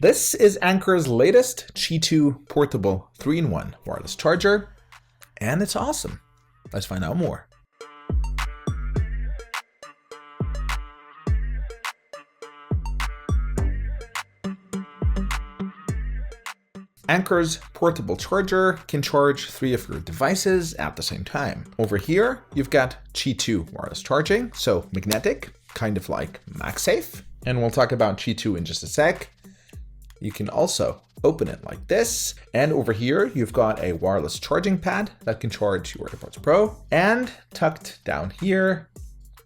This is Anker's latest Qi2 portable 3-in-1 wireless charger, and it's awesome. Let's find out more. Anker's portable charger can charge 3 of your devices at the same time. Over here, you've got Qi2 wireless charging, so magnetic, kind of like MagSafe. And we'll talk about Qi2 in just a sec. You can also open it like this. And over here, you've got a wireless charging pad that can charge your AirPods Pro. And tucked down here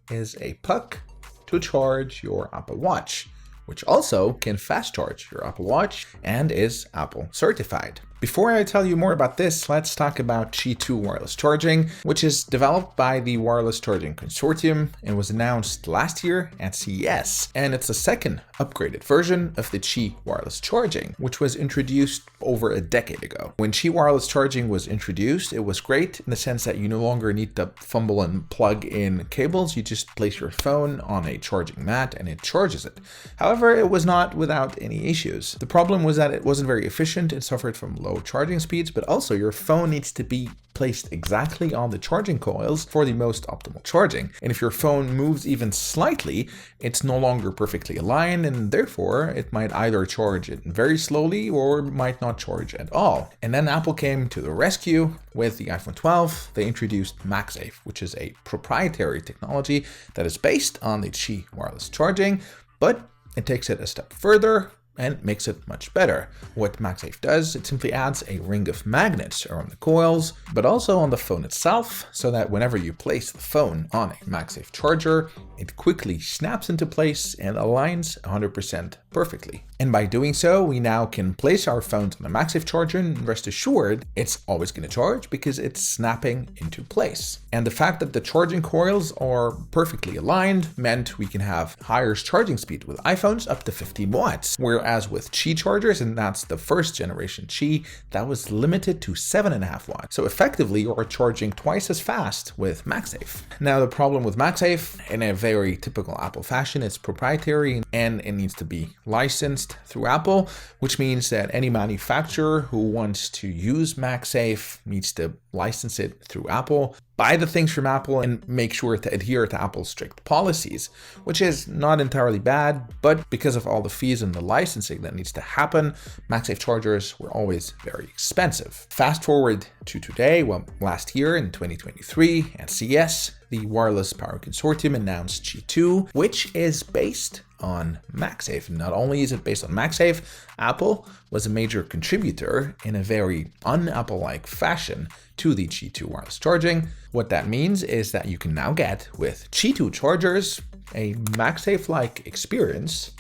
is a puck to charge your Apple Watch, which also can fast charge your Apple Watch and is Apple certified. Before I tell you more about this, let's talk about Qi2 Wireless Charging, which is developed by the Wireless Charging Consortium and was announced last year at CES. And it's the second upgraded version of the Qi Wireless Charging, which was introduced over a decade ago. When Qi Wireless Charging was introduced, it was great in the sense that you no longer need to fumble and plug in cables. You just place your phone on a charging mat and it charges it. However, it was not without any issues. The problem was that it wasn't very efficient. It suffered from low charging speeds, but also your phone needs to be placed exactly on the charging coils for the most optimal charging. And if your phone moves even slightly, it's no longer perfectly aligned, and therefore it might either charge it very slowly or might not charge at all. And then Apple came to the rescue with the iPhone 12. They introduced MagSafe, which is a proprietary technology that is based on the Qi wireless charging, but it takes it a step further and makes it much better. What MagSafe does, it simply adds a ring of magnets around the coils, but also on the phone itself, so that whenever you place the phone on a MagSafe charger, it quickly snaps into place and aligns 100% perfectly. And by doing so, we now can place our phones on a MagSafe charger and rest assured it's always going to charge because it's snapping into place. And the fact that the charging coils are perfectly aligned meant we can have higher charging speed with iPhones up to 15 watts, whereas with Qi chargers, and that's the first generation Qi, that was limited to 7.5 watts. So effectively, you're charging twice as fast with MagSafe. Now, the problem with MagSafe, in a very typical Apple fashion, it's proprietary and it needs to be licensed through Apple, which means that any manufacturer who wants to use MagSafe needs to license it through Apple, buy the things from Apple, and make sure to adhere to Apple's strict policies, which is not entirely bad, but because of all the fees and the licensing that needs to happen, MagSafe chargers were always very expensive. Fast forward to today, well, last year in 2023 at CES, the Wireless Power Consortium announced Qi2, which is based on MagSafe. Not only is it based on MagSafe, Apple was a major contributor in a very un-Apple-like fashion to the Qi2 wireless charging. What that means is that you can now get with Qi2 chargers a MagSafe-like experience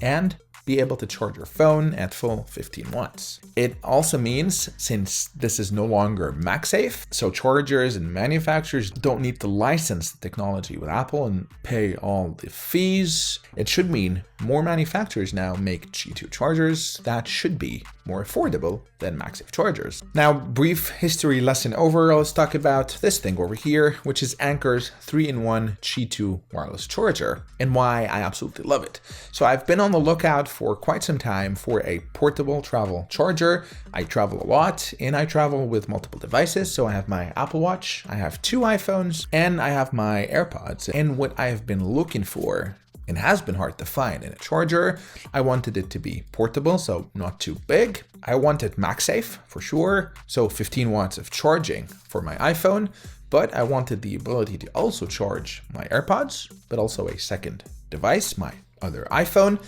and be able to charge your phone at full 15 watts. It also means, since this is no longer MagSafe, so chargers and manufacturers don't need to license the technology with Apple and pay all the fees. It should mean more manufacturers now make Qi2 chargers that should be more affordable than MagSafe chargers. Now, brief history lesson over, let's talk about this thing over here, which is Anker's 3-in-1 Qi2 wireless charger and why I absolutely love it. So I've been on the lookout for quite some time for a portable travel charger. I travel a lot and I travel with multiple devices. So I have my Apple Watch, I have 2 iPhones, and I have my AirPods. And what I have been looking for, and has been hard to find in a charger, I wanted it to be portable, so not too big. I wanted MagSafe for sure, so 15 watts of charging for my iPhone, but I wanted the ability to also charge my AirPods, but also a second device, my other iPhone.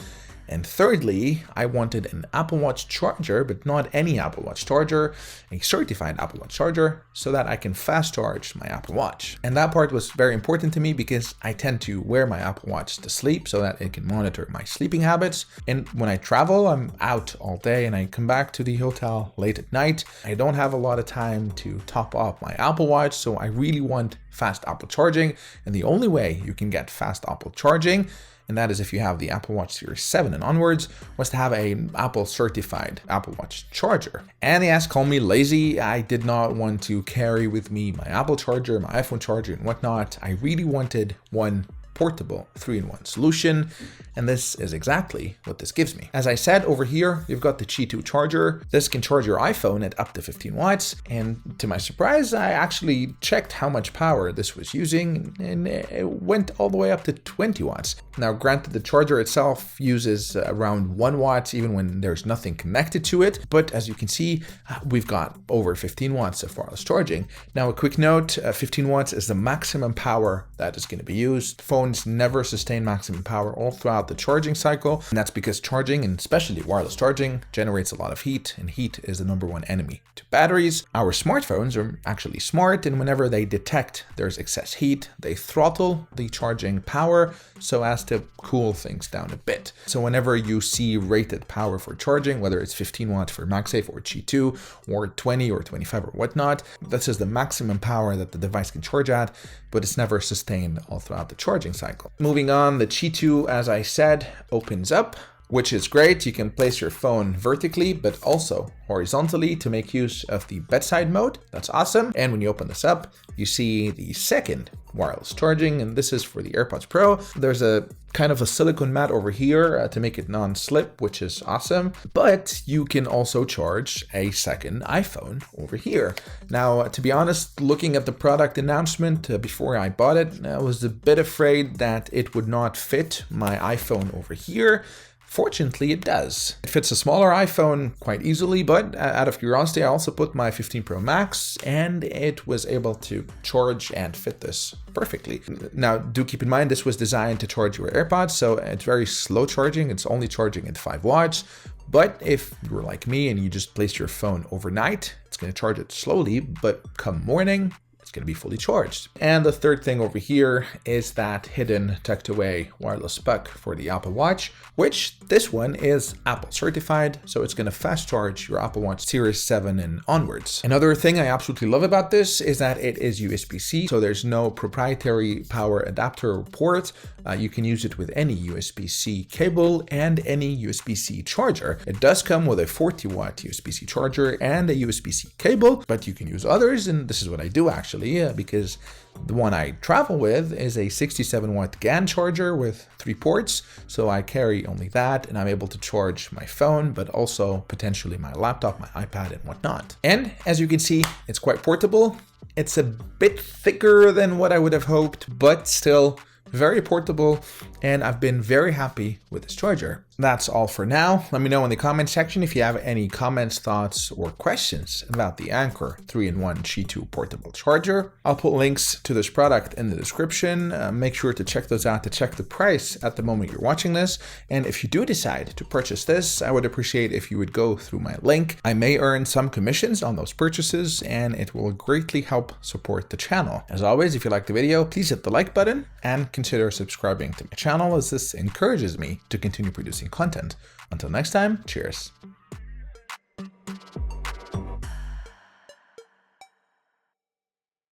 And thirdly, I wanted an Apple Watch charger, but not any Apple Watch charger, a certified Apple Watch charger, so that I can fast charge my Apple Watch. And that part was very important to me because I tend to wear my Apple Watch to sleep so that it can monitor my sleeping habits. And when I travel, I'm out all day and I come back to the hotel late at night. I don't have a lot of time to top up my Apple Watch, so I really want fast Apple charging. And the only way you can get fast Apple charging, and that is if you have the Apple Watch Series 7 and onwards, was to have a Apple certified Apple Watch charger. And yes, call me lazy, I did not want to carry with me my Apple charger, my iPhone charger and whatnot. I really wanted one portable 3-in-1 solution. And this is exactly what this gives me. As I said, over here, you've got the Qi2 charger. This can charge your iPhone at up to 15 watts. And to my surprise, I actually checked how much power this was using, and it went all the way up to 20 watts. Now, granted, the charger itself uses around 1 watt even when there's nothing connected to it. But as you can see, we've got over 15 watts of wireless charging. Now, a quick note, 15 watts is the maximum power that is going to be used. Phones never sustain maximum power all throughout the charging cycle. And that's because charging, and especially wireless charging, generates a lot of heat, and heat is the #1 enemy to batteries. Our smartphones are actually smart, and whenever they detect there's excess heat, they throttle the charging power so as to cool things down a bit. So whenever you see rated power for charging, whether it's 15 watts for MagSafe or Qi2 or 20 or 25 or whatnot, this is the maximum power that the device can charge at, but it's never sustained all throughout the charging cycle. Moving on, the Qi2, as I said, opens up, which is great. You can place your phone vertically, but also horizontally to make use of the bedside mode. That's awesome. And when you open this up, you see the second wireless charging, and this is for the AirPods Pro. There's a kind of a silicone mat over here to make it non-slip, which is awesome. But you can also charge a second iPhone over here. Now, to be honest, looking at the product announcement before I bought it, I was a bit afraid that it would not fit my iPhone over here. Fortunately, it does. It fits a smaller iPhone quite easily, but out of curiosity, I also put my 15 Pro Max, and it was able to charge and fit this perfectly. Now, do keep in mind, this was designed to charge your AirPods, so it's very slow charging. It's only charging at 5 watts. But if you're like me and you just place your phone overnight, it's going to charge it slowly, but come morning, it's going to be fully charged. And the third thing over here is that hidden tucked away wireless puck for the Apple Watch, which this one is Apple certified, so it's going to fast charge your Apple Watch Series 7 and onwards. Another thing I absolutely love about this is that it is USB-C, so there's no proprietary power adapter port. You can use it with any USB-C cable and any USB-C charger. It does come with a 40-watt USB-C charger and a USB-C cable, but you can use others, and this is what I do actually, because the one I travel with is a 67-watt GAN charger with 3 ports, so I carry only that, and I'm able to charge my phone, but also potentially my laptop, my iPad, and whatnot. And as you can see, it's quite portable. It's a bit thicker than what I would have hoped, but still very portable, and I've been very happy with this charger. That's all for now. Let me know in the comment section if you have any comments, thoughts, or questions about the Anker 3-in-1 Qi2 portable charger. I'll put links to this product in the description. Make sure to check those out to check the price at the moment you're watching this. And if you do decide to purchase this, I would appreciate if you would go through my link. I may earn some commissions on those purchases, and it will greatly help support the channel. As always, if you liked the video, please hit the like button and consider subscribing to my channel, as this encourages me to continue producing content. Until next time, cheers.